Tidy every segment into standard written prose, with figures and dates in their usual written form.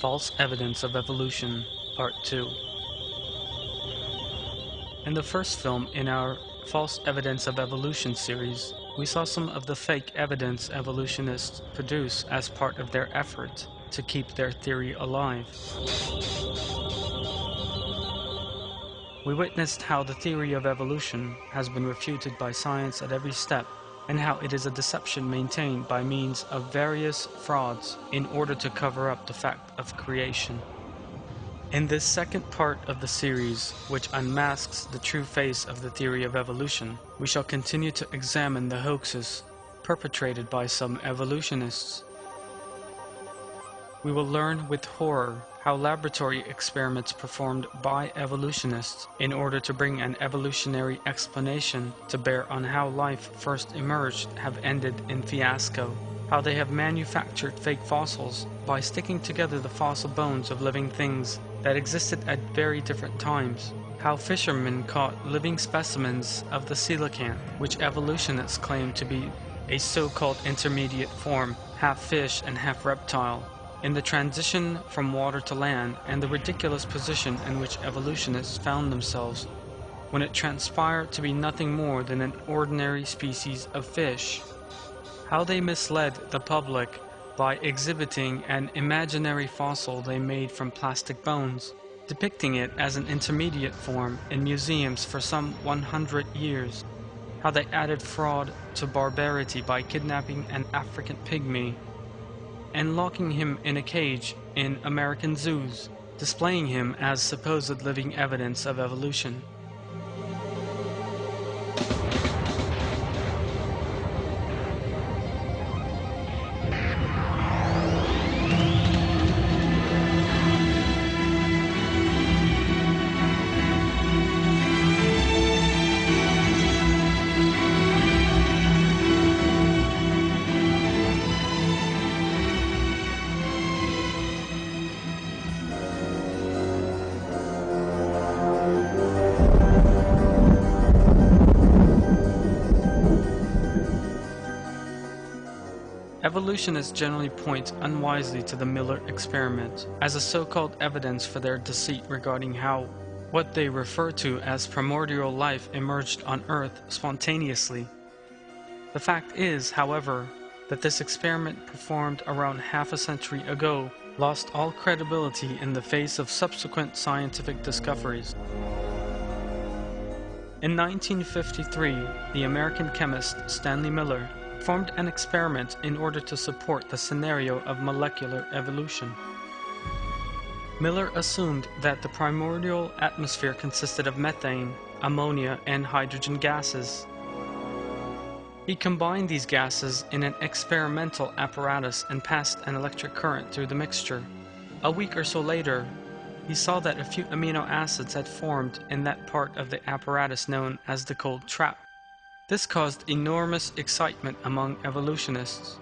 False Evidence of Evolution, Part 2. In the first film in our False Evidence of Evolution series, we saw some of the fake evidence evolutionists produce as part of their effort to keep their theory alive. We witnessed how the theory of evolution has been refuted by science at every step, and how it is a deception maintained by means of various frauds in order to cover up the fact of creation. In this second part of the series, which unmasks the true face of the theory of evolution, we shall continue to examine the hoaxes perpetrated by some evolutionists. We will learn with horror how laboratory experiments performed by evolutionists in order to bring an evolutionary explanation to bear on how life first emerged have ended in fiasco, how they have manufactured fake fossils by sticking together the fossil bones of living things that existed at very different times, how fishermen caught living specimens of the coelacanth, which evolutionists claim to be a so-called intermediate form, half fish and half reptile, in the transition from water to land, and the ridiculous position in which evolutionists found themselves when it transpired to be nothing more than an ordinary species of fish. How they misled the public by exhibiting an imaginary fossil they made from plastic bones, depicting it as an intermediate form in museums for some 100 years. How they added fraud to barbarity by kidnapping an African pygmy and locking him in a cage in American zoos, displaying him as supposed living evidence of evolution. Evolutionists generally point unwisely to the Miller experiment as a so-called evidence for their deceit regarding how what they refer to as primordial life emerged on Earth spontaneously. The fact is, however, that this experiment performed around half a century ago lost all credibility in the face of subsequent scientific discoveries. In 1953, the American chemist Stanley Miller formed an experiment in order to support the scenario of molecular evolution. Miller assumed that the primordial atmosphere consisted of methane, ammonia, and hydrogen gases. He combined these gases in an experimental apparatus and passed an electric current through the mixture. A week or so later, he saw that a few amino acids had formed in that part of the apparatus known as the cold trap. This caused enormous excitement among evolutionists.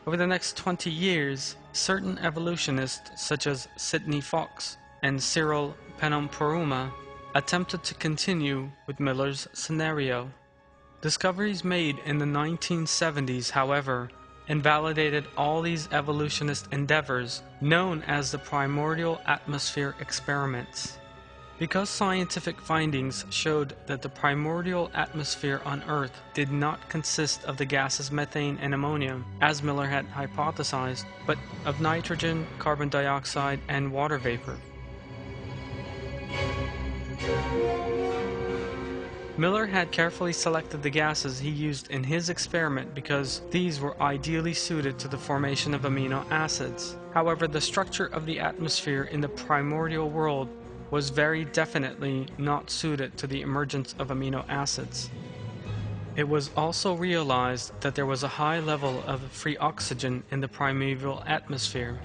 Over the next 20 years, certain evolutionists such as Sidney Fox and Cyril Penomporuma attempted to continue with Miller's scenario. Discoveries made in the 1970s, however, invalidated all these evolutionist endeavors known as the primordial atmosphere experiments. Because scientific findings showed that the primordial atmosphere on Earth did not consist of the gases methane and ammonia, as Miller had hypothesized, but of nitrogen, carbon dioxide, and water vapor. Miller had carefully selected the gases he used in his experiment because these were ideally suited to the formation of amino acids. However, the structure of the atmosphere in the primordial world was very definitely not suited to the emergence of amino acids. It was also realized that there was a high level of free oxygen in the primeval atmosphere.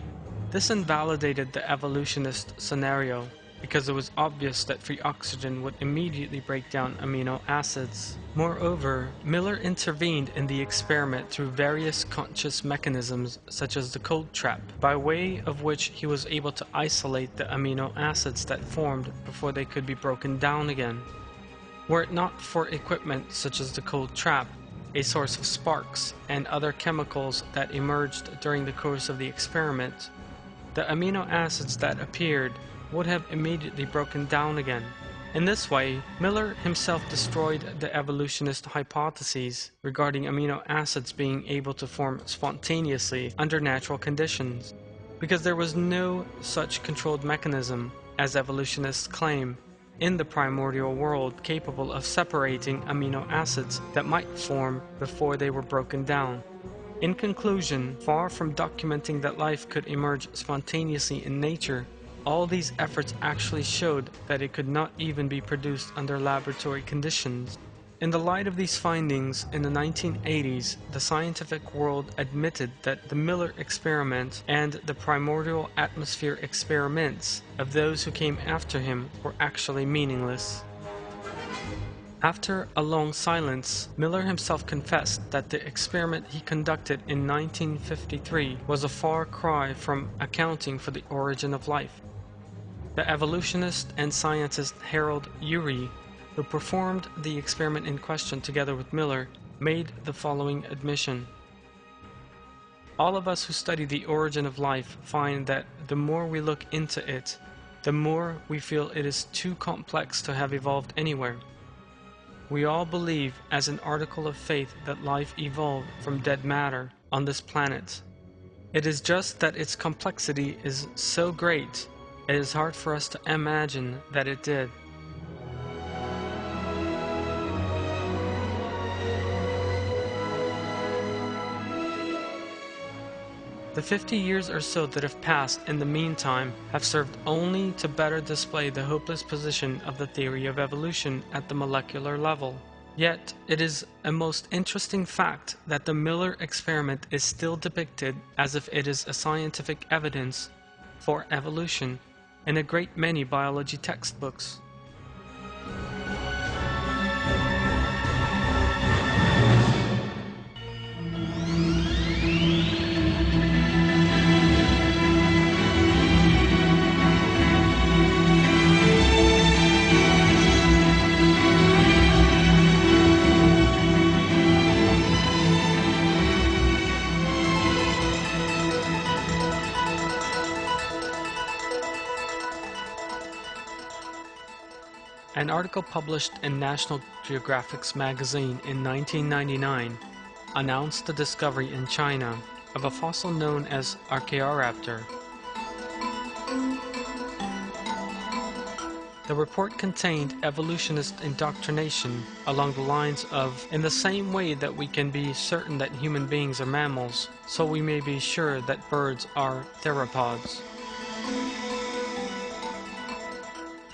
This invalidated the evolutionist scenario, because it was obvious that free oxygen would immediately break down amino acids. Moreover, Miller intervened in the experiment through various conscious mechanisms such as the cold trap, by way of which he was able to isolate the amino acids that formed before they could be broken down again. Were it not for equipment such as the cold trap, a source of sparks and other chemicals that emerged during the course of the experiment, the amino acids that appeared would have immediately broken down again. In this way, Miller himself destroyed the evolutionist hypotheses regarding amino acids being able to form spontaneously under natural conditions, because there was no such controlled mechanism, as evolutionists claim, in the primordial world capable of separating amino acids that might form before they were broken down. In conclusion, far from documenting that life could emerge spontaneously in nature, all these efforts actually showed that it could not even be produced under laboratory conditions. In the light of these findings, in the 1980s, the scientific world admitted that the Miller experiment and the primordial atmosphere experiments of those who came after him were actually meaningless. After a long silence, Miller himself confessed that the experiment he conducted in 1953 was a far cry from accounting for the origin of life. The evolutionist and scientist Harold Urey, who performed the experiment in question together with Miller, made the following admission. All of us who study the origin of life find that the more we look into it, the more we feel it is too complex to have evolved anywhere. We all believe as an article of faith that life evolved from dead matter on this planet. It is just that its complexity is so great, it is hard for us to imagine that it did. The 50 years or so that have passed in the meantime have served only to better display the hopeless position of the theory of evolution at the molecular level. Yet, it is a most interesting fact that the Miller experiment is still depicted as if it is a scientific evidence for evolution in a great many biology textbooks. An article published in National Geographic's magazine in 1999 announced the discovery in China of a fossil known as Archaeoraptor. The report contained evolutionist indoctrination along the lines of, in the same way that we can be certain that human beings are mammals, so we may be sure that birds are theropods.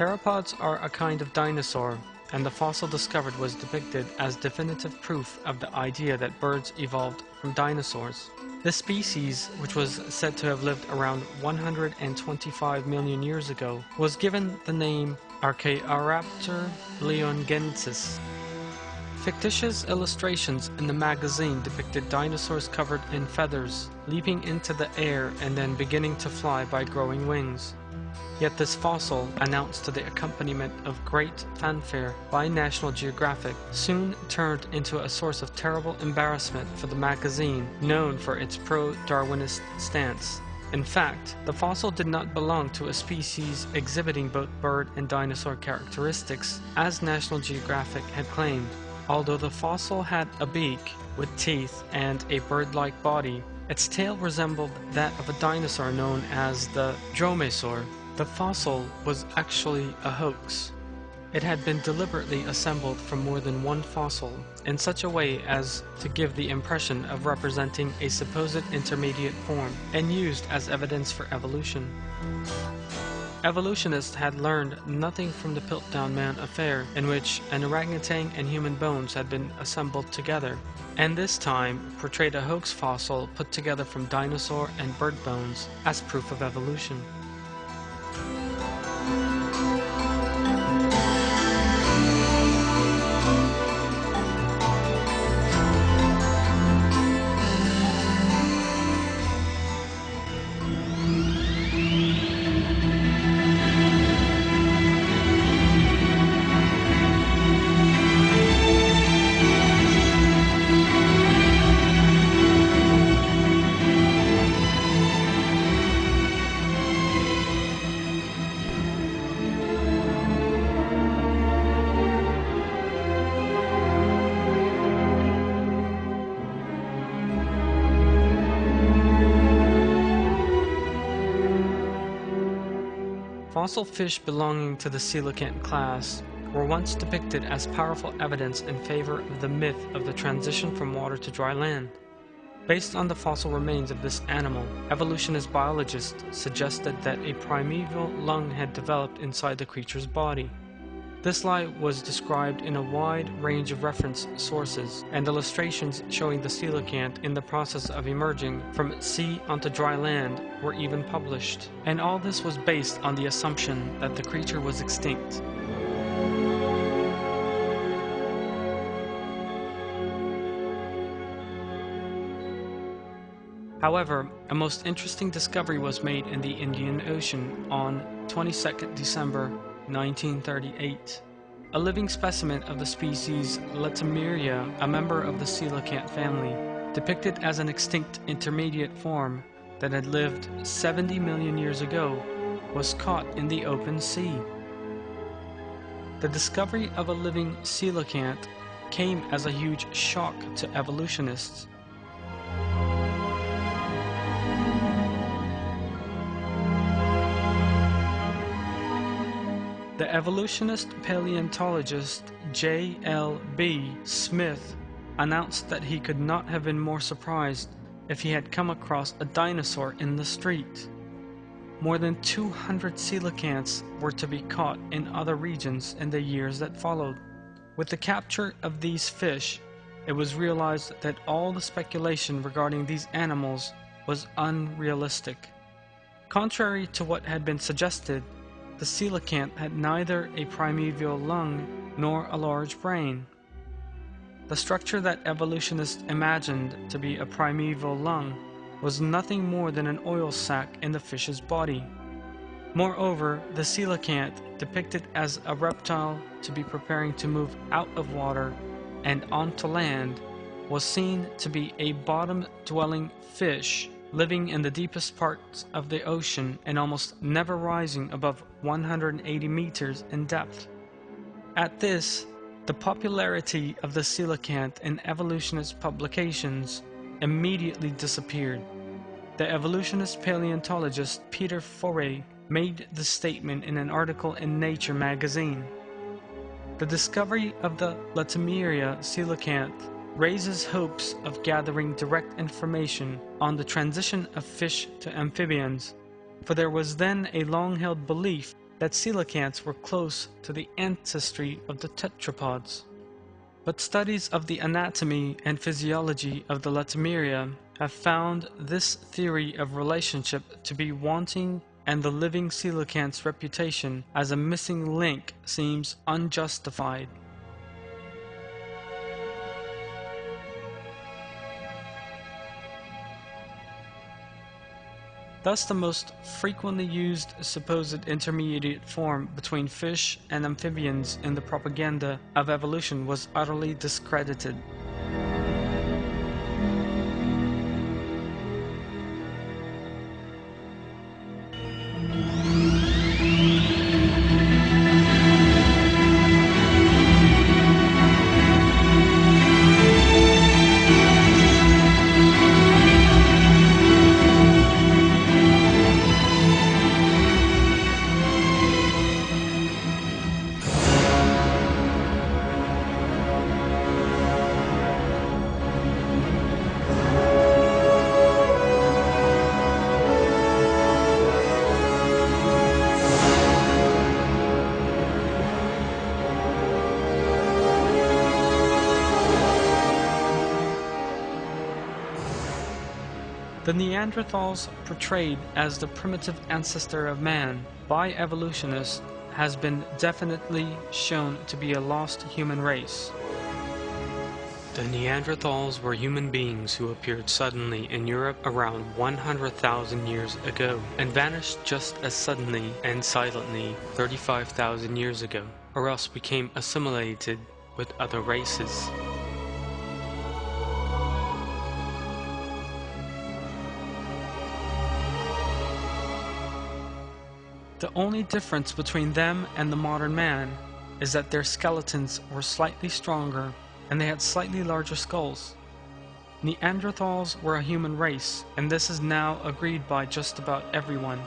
Theropods are a kind of dinosaur, and the fossil discovered was depicted as definitive proof of the idea that birds evolved from dinosaurs. This species, which was said to have lived around 125 million years ago, was given the name Archaeoraptor leongensis. Fictitious illustrations in the magazine depicted dinosaurs covered in feathers, leaping into the air and then beginning to fly by growing wings. Yet this fossil, announced to the accompaniment of great fanfare by National Geographic, soon turned into a source of terrible embarrassment for the magazine, known for its pro-Darwinist stance. In fact, the fossil did not belong to a species exhibiting both bird and dinosaur characteristics, as National Geographic had claimed. Although the fossil had a beak with teeth and a bird-like body, its tail resembled that of a dinosaur known as the dromaeosaur. The fossil was actually a hoax. It had been deliberately assembled from more than one fossil, in such a way as to give the impression of representing a supposed intermediate form, and used as evidence for evolution. Evolutionists had learned nothing from the Piltdown Man affair, in which an orangutan and human bones had been assembled together, and this time portrayed a hoax fossil put together from dinosaur and bird bones as proof of evolution. Fossil fish belonging to the coelacanth class were once depicted as powerful evidence in favor of the myth of the transition from water to dry land. Based on the fossil remains of this animal, evolutionist biologists suggested that a primeval lung had developed inside the creature's body. This lie was described in a wide range of reference sources, and illustrations showing the coelacanth in the process of emerging from sea onto dry land were even published. And all this was based on the assumption that the creature was extinct. However, a most interesting discovery was made in the Indian Ocean on 22nd December 1938. A living specimen of the species Latimeria, a member of the coelacanth family, depicted as an extinct intermediate form that had lived 70 million years ago, was caught in the open sea. The discovery of a living coelacanth came as a huge shock to evolutionists. The evolutionist paleontologist J.L.B. Smith announced that he could not have been more surprised if he had come across a dinosaur in the street. More than 200 coelacanths were to be caught in other regions in the years that followed. With the capture of these fish, it was realized that all the speculation regarding these animals was unrealistic. Contrary to what had been suggested, the coelacanth had neither a primeval lung nor a large brain. The structure that evolutionists imagined to be a primeval lung was nothing more than an oil sac in the fish's body. Moreover, the coelacanth, depicted as a reptile to be preparing to move out of water and onto land, was seen to be a bottom-dwelling fish living in the deepest parts of the ocean and almost never rising above 180 meters in depth. At this, the popularity of the coelacanth in evolutionist publications immediately disappeared. The evolutionist paleontologist Peter Foray made the statement in an article in Nature magazine. The discovery of the Latimeria coelacanth raises hopes of gathering direct information on the transition of fish to amphibians, for there was then a long-held belief that coelacanths were close to the ancestry of the tetrapods. But studies of the anatomy and physiology of the Latimeria have found this theory of relationship to be wanting, and the living coelacanth's reputation as a missing link seems unjustified. Thus, the most frequently used supposed intermediate form between fish and amphibians in the propaganda of evolution was utterly discredited. The Neanderthals, portrayed as the primitive ancestor of man by evolutionists, has been definitely shown to be a lost human race. The Neanderthals were human beings who appeared suddenly in Europe around 100,000 years ago and vanished just as suddenly and silently 35,000 years ago, or else became assimilated with other races. The only difference between them and the modern man is that their skeletons were slightly stronger and they had slightly larger skulls. Neanderthals were a human race, and this is now agreed by just about everyone.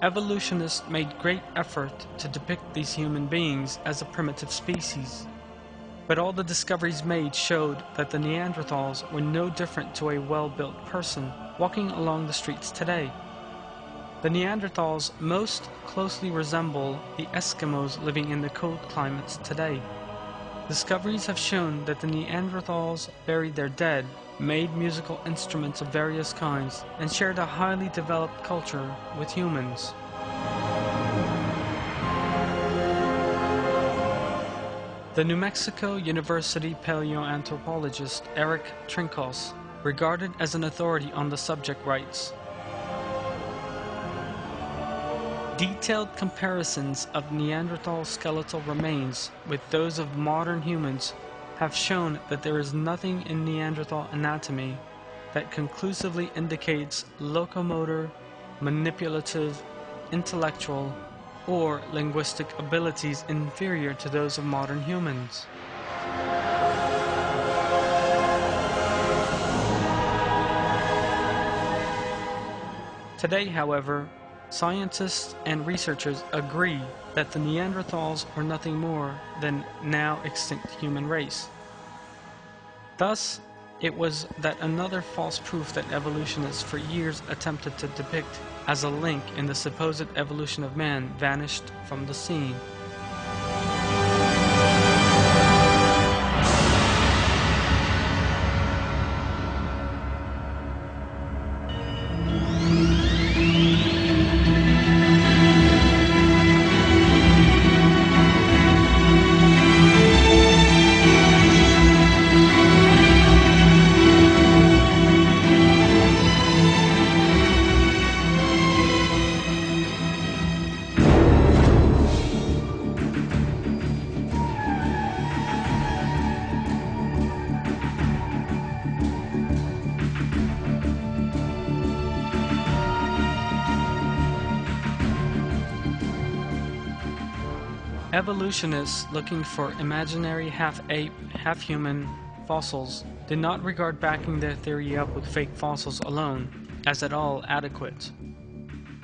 Evolutionists made great effort to depict these human beings as a primitive species, but all the discoveries made showed that the Neanderthals were no different to a well-built person walking along the streets today. The Neanderthals most closely resemble the Eskimos living in the cold climates today. Discoveries have shown that the Neanderthals buried their dead, made musical instruments of various kinds, and shared a highly developed culture with humans. The New Mexico University paleoanthropologist Eric Trinkos, regarded as an authority on the subject, writes, "Detailed comparisons of Neanderthal skeletal remains with those of modern humans have shown that there is nothing in Neanderthal anatomy that conclusively indicates locomotor, manipulative, intellectual, or linguistic abilities inferior to those of modern humans." Today, however, scientists and researchers agree that the Neanderthals are nothing more than now extinct human race. Thus, it was that another false proof that evolutionists for years attempted to depict as a link in the supposed evolution of man vanished from the scene. Evolutionists looking for imaginary half-ape, half-human fossils did not regard backing their theory up with fake fossils alone as at all adequate.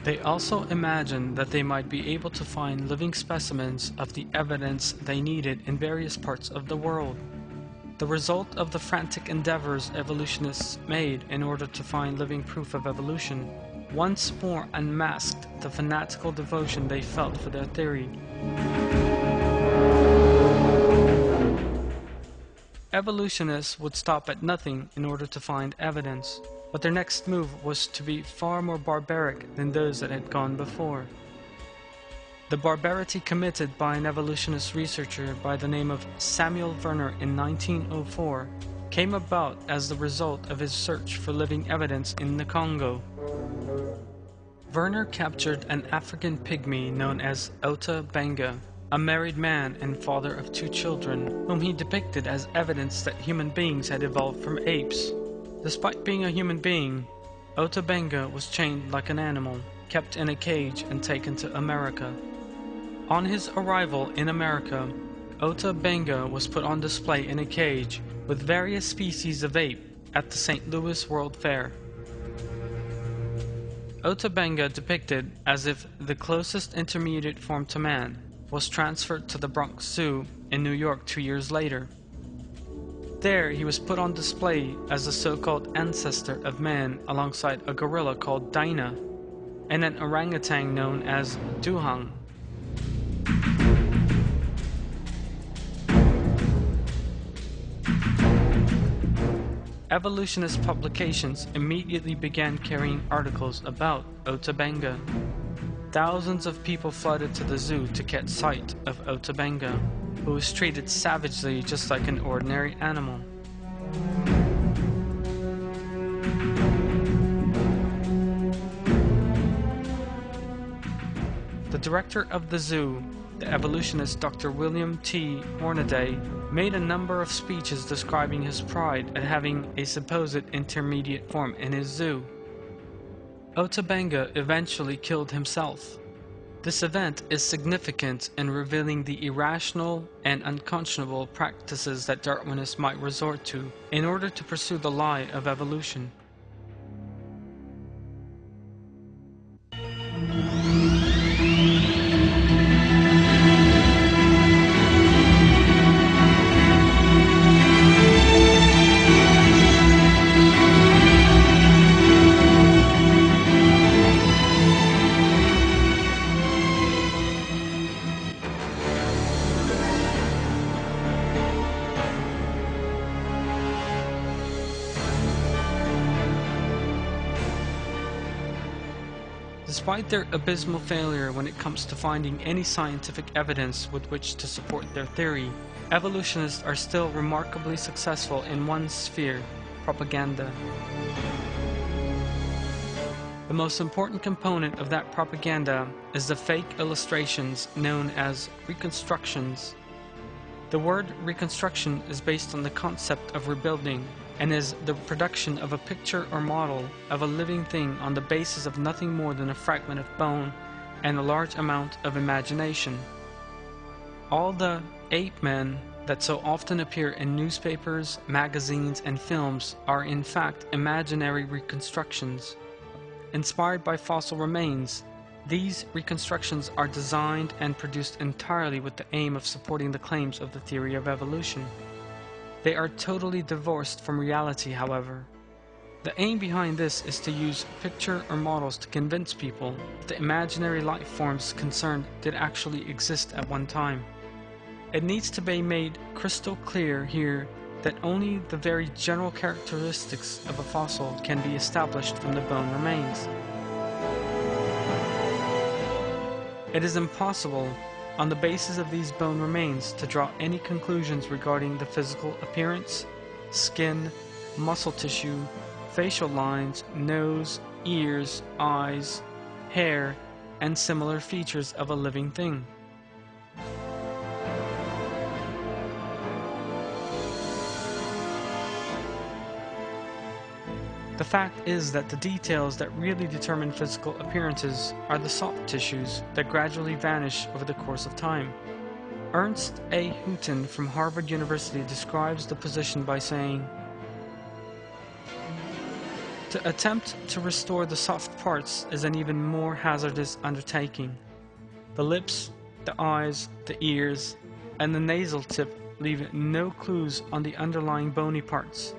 They also imagined that they might be able to find living specimens of the evidence they needed in various parts of the world. The result of the frantic endeavors evolutionists made in order to find living proof of evolution once more unmasked the fanatical devotion they felt for their theory. Evolutionists would stop at nothing in order to find evidence, but their next move was to be far more barbaric than those that had gone before. The barbarity committed by an evolutionist researcher by the name of Samuel Werner in 1904 came about as the result of his search for living evidence in the Congo. Werner captured an African pygmy known as Ota Benga, a married man and father of 2 children, whom he depicted as evidence that human beings had evolved from apes. Despite being a human being, Ota Benga was chained like an animal, kept in a cage and taken to America. On his arrival in America, Ota Benga was put on display in a cage with various species of ape at the St. Louis World Fair. Ota Benga, depicted as if the closest intermediate form to man, was transferred to the Bronx Zoo in New York 2 years later. There he was put on display as a so-called ancestor of man alongside a gorilla called Dinah and an orangutan known as Duhang. Evolutionist publications immediately began carrying articles about Ota Benga. Thousands of people flooded to the zoo to catch sight of Ota Benga, who was treated savagely just like an ordinary animal. The director of the zoo, the evolutionist Dr. William T. Hornaday, made a number of speeches describing his pride at having a supposed intermediate form in his zoo. Ota Benga eventually killed himself. This event is significant in revealing the irrational and unconscionable practices that Darwinists might resort to in order to pursue the lie of evolution. Despite their abysmal failure when it comes to finding any scientific evidence with which to support their theory, evolutionists are still remarkably successful in one sphere: propaganda. The most important component of that propaganda is the fake illustrations known as reconstructions. The word reconstruction is based on the concept of rebuilding, and is the production of a picture or model of a living thing on the basis of nothing more than a fragment of bone and a large amount of imagination. All the ape men that so often appear in newspapers, magazines, and films are in fact imaginary reconstructions. Inspired by fossil remains, these reconstructions are designed and produced entirely with the aim of supporting the claims of the theory of evolution. They are totally divorced from reality, however. The aim behind this is to use picture or models to convince people that the imaginary life forms concerned did actually exist at one time. It needs to be made crystal clear here that only the very general characteristics of a fossil can be established from the bone remains. It is impossible, on the basis of these bone remains, to draw any conclusions regarding the physical appearance, skin, muscle tissue, facial lines, nose, ears, eyes, hair, and similar features of a living thing. The fact is that the details that really determine physical appearances are the soft tissues that gradually vanish over the course of time. Ernst A. Houghton from Harvard University describes the position by saying, "To attempt to restore the soft parts is an even more hazardous undertaking. The lips, the eyes, the ears, and the nasal tip leave no clues on the underlying bony parts.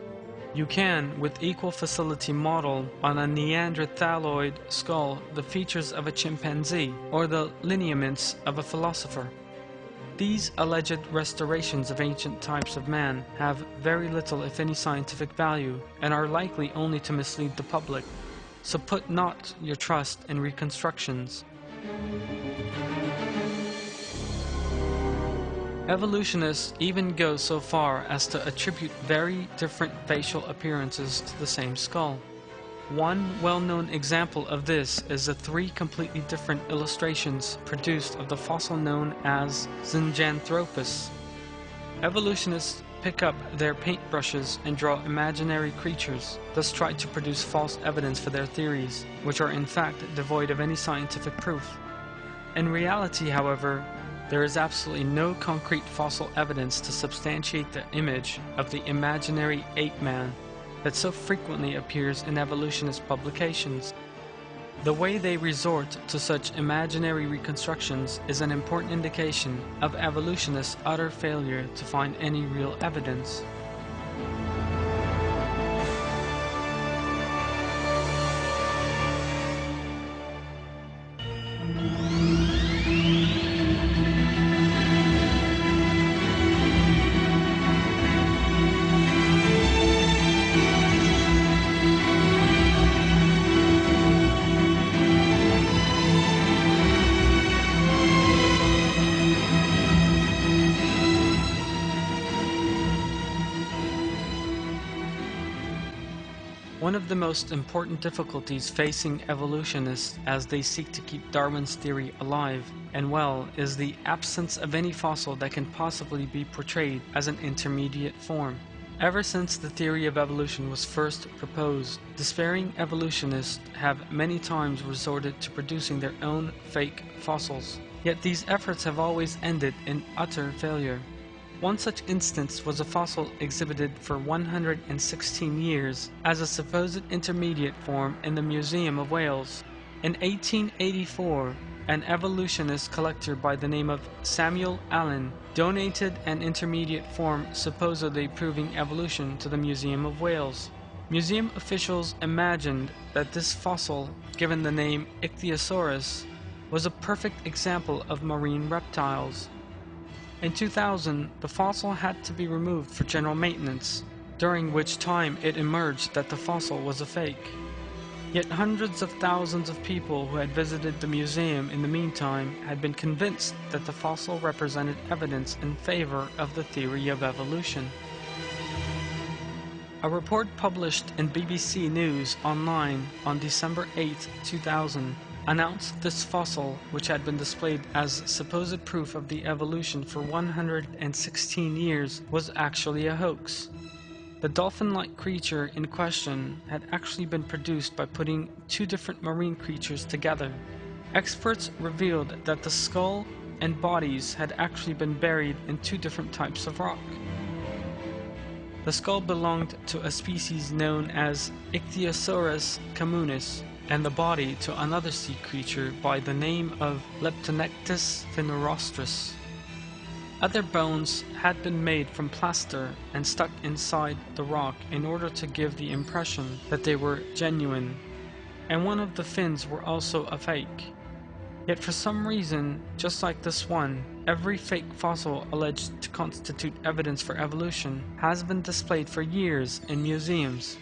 You can, with equal facility, model on a Neanderthaloid skull the features of a chimpanzee or the lineaments of a philosopher. These alleged restorations of ancient types of man have very little, if any, scientific value, and are likely only to mislead the public. So put not your trust in reconstructions." Evolutionists even go so far as to attribute very different facial appearances to the same skull. One well-known example of this is the 3 completely different illustrations produced of the fossil known as Zinjanthropus. Evolutionists pick up their paintbrushes and draw imaginary creatures, thus try to produce false evidence for their theories, which are in fact devoid of any scientific proof. In reality, however, there is absolutely no concrete fossil evidence to substantiate the image of the imaginary ape-man that so frequently appears in evolutionist publications. The way they resort to such imaginary reconstructions is an important indication of evolutionists' utter failure to find any real evidence. One of the most important difficulties facing evolutionists as they seek to keep Darwin's theory alive and well is the absence of any fossil that can possibly be portrayed as an intermediate form. Ever since the theory of evolution was first proposed, despairing evolutionists have many times resorted to producing their own fake fossils. Yet these efforts have always ended in utter failure. One such instance was a fossil exhibited for 116 years as a supposed intermediate form in the Museum of Wales. In 1884, an evolutionist collector by the name of Samuel Allen donated an intermediate form supposedly proving evolution to the Museum of Wales. Museum officials imagined that this fossil, given the name Ichthyosaurus, was a perfect example of marine reptiles. In 2000, the fossil had to be removed for general maintenance, during which time it emerged that the fossil was a fake. Yet hundreds of thousands of people who had visited the museum in the meantime had been convinced that the fossil represented evidence in favor of the theory of evolution. A report published in BBC News Online on December 8, 2000, announced this fossil, which had been displayed as supposed proof of the evolution for 116 years, was actually a hoax. The dolphin-like creature in question had actually been produced by putting two different marine creatures together. Experts revealed that the skull and bodies had actually been buried in two different types of rock. The skull belonged to a species known as Ichthyosaurus communis, and the body to another sea creature by the name of Leptonectus phenorostris. Other bones had been made from plaster and stuck inside the rock in order to give the impression that they were genuine, and one of the fins were also a fake. Yet for some reason, just like this one, every fake fossil alleged to constitute evidence for evolution has been displayed for years in museums.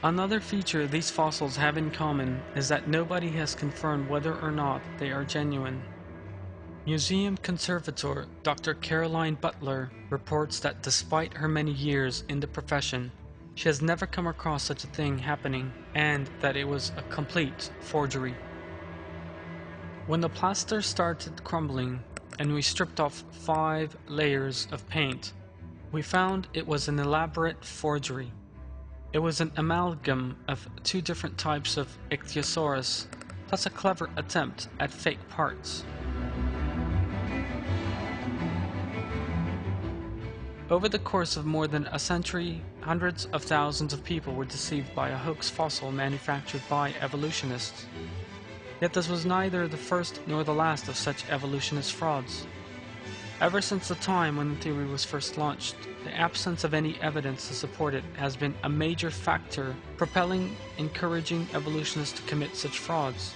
Another feature these fossils have in common is that nobody has confirmed whether or not they are genuine. Museum conservator Dr. Caroline Butler reports that despite her many years in the profession, she has never come across such a thing happening, and that it was a complete forgery. When the plaster started crumbling and we stripped off 5 layers of paint, we found it was an elaborate forgery. It was an amalgam of 2 different types of Ichthyosaurus, plus a clever attempt at fake parts. Over the course of more than a century, hundreds of thousands of people were deceived by a hoax fossil manufactured by evolutionists. Yet this was neither the first nor the last of such evolutionist frauds. Ever since the time when the theory was first launched, the absence of any evidence to support it has been a major factor propelling, encouraging evolutionists to commit such frauds.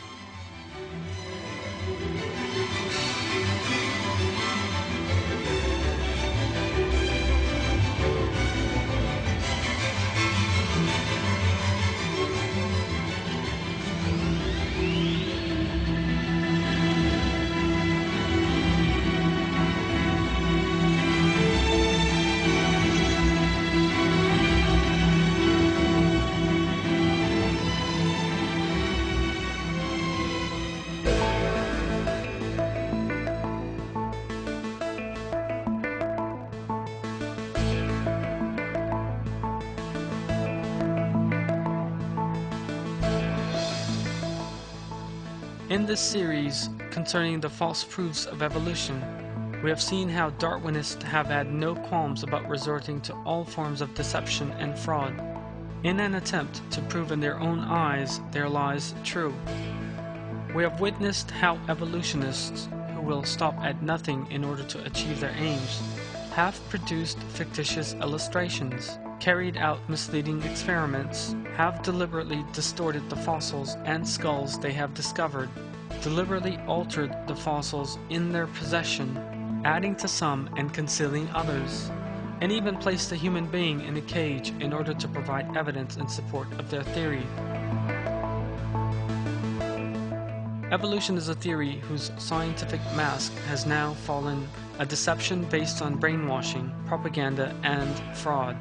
In this series concerning the false proofs of evolution, we have seen how Darwinists have had no qualms about resorting to all forms of deception and fraud, in an attempt to prove in their own eyes their lies true. We have witnessed how evolutionists, who will stop at nothing in order to achieve their aims, have produced fictitious illustrations, carried out misleading experiments, have deliberately distorted the fossils and skulls they have discovered, deliberately altered the fossils in their possession, adding to some and concealing others, and even placed a human being in a cage in order to provide evidence in support of their theory. Evolution is a theory whose scientific mask has now fallen, a deception based on brainwashing, propaganda, and fraud.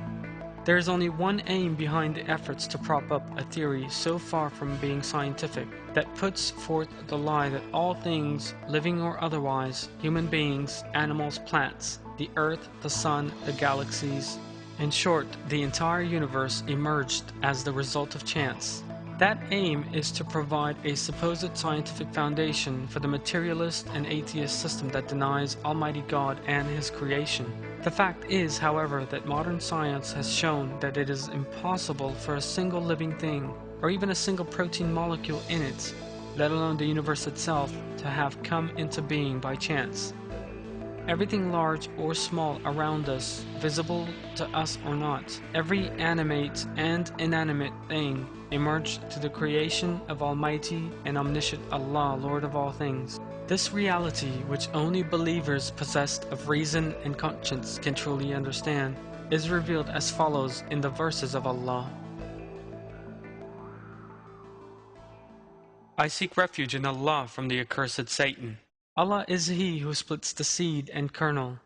There is only one aim behind the efforts to prop up a theory so far from being scientific, that puts forth the lie that all things, living or otherwise, human beings, animals, plants, the earth, the sun, the galaxies, in short, the entire universe emerged as the result of chance. That aim is to provide a supposed scientific foundation for the materialist and atheist system that denies Almighty God and His creation. The fact is, however, that modern science has shown that it is impossible for a single living thing, or even a single protein molecule in it, let alone the universe itself, to have come into being by chance. Everything large or small around us, visible to us or not, every animate and inanimate thing, emerged to the creation of Almighty and Omniscient Allah, Lord of all things. This reality, which only believers possessed of reason and conscience can truly understand, is revealed as follows in the verses of Allah. I seek refuge in Allah from the accursed Satan. Allah is He who splits the seed and kernel.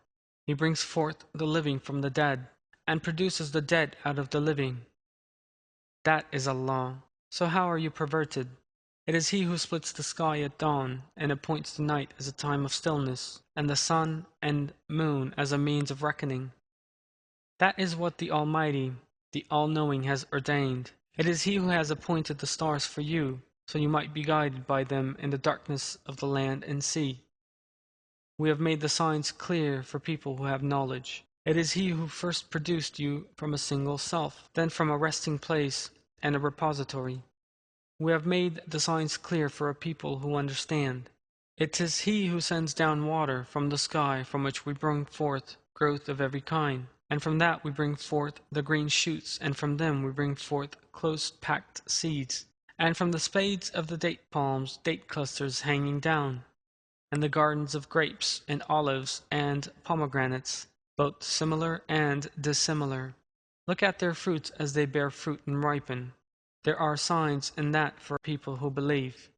He brings forth the living from the dead, and produces the dead out of the living. That is Allah. So how are you perverted? It is He who splits the sky at dawn, and appoints the night as a time of stillness, and the sun and moon as a means of reckoning. That is what the Almighty, the All-Knowing, has ordained. It is He who has appointed the stars for you, so you might be guided by them in the darkness of the land and sea. We have made the signs clear for people who have knowledge. It is He who first produced you from a single self, then from a resting place and a repository. We have made the signs clear for a people who understand. It is He who sends down water from the sky, from which we bring forth growth of every kind. And from that we bring forth the green shoots, and from them we bring forth close-packed seeds. And from the spades of the date palms, date clusters hanging down, and the gardens of grapes and olives and pomegranates, both similar and dissimilar. Look at their fruits as they bear fruit and ripen. There are signs in that for people who believe.